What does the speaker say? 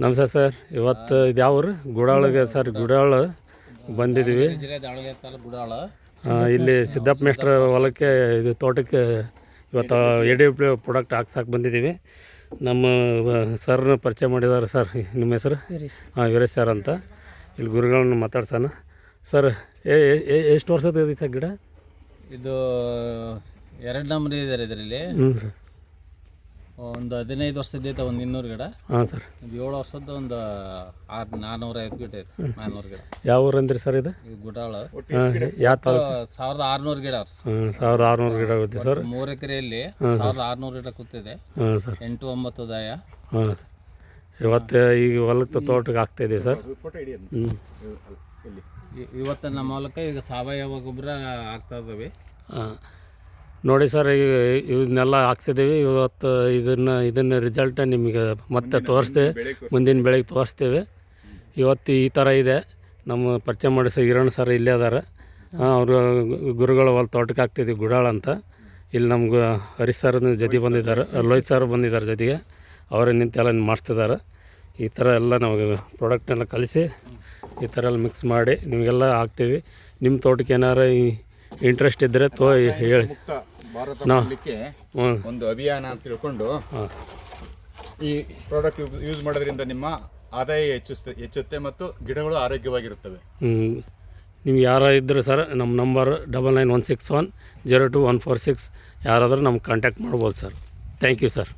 ನಮಸ್ತೆ ಸರ್. ಇವತ್ತು ಇದು ಯಾವ ಊರು? ಗುಡಾಳಿಗೆ ಸರ್. ಗುಡಾಳ ಬಂದಿದ್ದೀವಿ. ಇಲ್ಲಿ ಸಿದ್ದಪ್ಪ ಮೇಷ್ಟ್ರ ಹೊಲಕ್ಕೆ ಇದು ತೋಟಕ್ಕೆ ಇವತ್ತು ADP ಪ್ರಾಡಕ್ಟ್ ಹಾಕ್ಸಕ್ಕೆ ಬಂದಿದ್ದೀವಿ. ನಮ್ಮ ಸರ್ನ ಪರಿಚಯ ಮಾಡಿದ್ದಾರೆ ಸರ್. ನಿಮ್ಮ ಹೆಸರು? ವೀರೇಶ್ ಸರ್ ಅಂತ. ಇಲ್ಲಿ ಗುರುಗಳನ್ನ ಮಾತಾಡ್ಸೋಣ. ಸರ್ ಎಷ್ಟು ವರ್ಷದ ಇದೆ ಸರ್ ಗಿಡ? ಇದು 2 ನಂಬರ್ ಇದ್ದಾರೆ ಇದರಲ್ಲಿ. ಒಂದು 15 ವರ್ಷದೈತೆ, ಒಂದು 200 ಗಿಡ. ಹಾಂ ಸರ್. 7 ವರ್ಷದ ಒಂದು 450 ಗಿಡ ಐತೆ. 400 ಗಿಡ. ಯಾವ ಊರು ಅಂದ್ರಿ ಸರ್ ಇದು? ಗುಡಾಳ. ಯಾವ 1600 ಗಿಡ. 1600 ಗಿಡ ಆಗುತ್ತೆ ಸರ್. 3 ಎಕರೆಯಲ್ಲಿ 1600 ಗಿಡ ಕೂತಿದೆ. ಹಾಂ ಸರ್. 8-9 ದಾಯ. ಹಾಂ, ಇವತ್ತು ಈಗ ಹೊಲಕ್ಕೆ ತೋಟಕ್ಕೆ ಆಗ್ತಾಯಿದೆ ಸರ್. ಇವತ್ತು ನಮ್ಮ ಹೊಲಕ್ಕೆ ಈಗ ಸಾವಯವ ಗೊಬ್ಬರ ಆಗ್ತಾ ಇದ್ದಾವೆ. ಹಾಂ, ನೋಡಿ ಸರ್, ಈಗ ಇವನ್ನೆಲ್ಲ ಹಾಕ್ಸಿದ್ದೀವಿ. ಇವತ್ತು ಇದನ್ನು ರಿಸಲ್ಟ್ ನಿಮಗೆ ಮತ್ತೆ ತೋರಿಸ್ತೇವೆ, ಮುಂದಿನ ಬೆಳೆಗೆ ತೋರಿಸ್ತೇವೆ. ಇವತ್ತು ಈ ಥರ ಇದೆ. ನಮ್ಮ ಪರಿಚಯ ಮಾಡಿ ಸರ್ ಈರಣ್ಣ ಸರ್ ಇಲ್ಲೇ ಅದಾರೆ. ಅವರು ಗುರುಗಳು ಹೊಲ ತೋಟಕ್ಕೆ ಹಾಕ್ತಿದ್ದೀವಿ ಗುಡಾಳ ಅಂತ. ಇಲ್ಲಿ ನಮ್ಗೆ ಹರೀಶ್ ಸರ್ ಜೊತೆ ಬಂದಿದ್ದಾರೆ, ಲೋಹಿತ್ ಸರ್ ಬಂದಿದ್ದಾರೆ ಜೊತೆಗೆ. ಅವರೇ ನಿಂತೆಲ್ಲ ಮಾಡಿಸ್ತಿದ್ದಾರೆ. ಈ ಥರ ಎಲ್ಲ ನಾವು ಪ್ರಾಡಕ್ಟೆಲ್ಲ ಕಲಿಸಿ ಈ ಥರ ಎಲ್ಲ ಮಿಕ್ಸ್ ಮಾಡಿ ನಿಮಗೆಲ್ಲ ಹಾಕ್ತೀವಿ. ನಿಮ್ಮ ತೋಟಕ್ಕೆ ಏನಾರು ಇಂಟ್ರೆಸ್ಟ್ ಇದ್ದರೆ ಹೇಳಿ. ಒಂದು ಅಭಿಯಾನ ಅಂತ ತಿಳ್ಕೊಂಡು ಈ ಪ್ರಾಡಕ್ಟ್ ಯೂಸ್ ಮಾಡೋದ್ರಿಂದ ನಿಮ್ಮ ಆದಾಯ ಹೆಚ್ಚುತ್ತೆ ಮತ್ತು ಗಿಡಗಳು ಆರೋಗ್ಯವಾಗಿರುತ್ತವೆ. ನೀವು ಯಾರು ಇದ್ದರೆ ಸರ್, ನಮ್ಮ ನಂಬರ್ 9916102146 ಯಾರಾದರೂ ನಮ್ಗೆ ಕಾಂಟ್ಯಾಕ್ಟ್ ಮಾಡ್ಬೋದು ಸರ್. Thank you sir.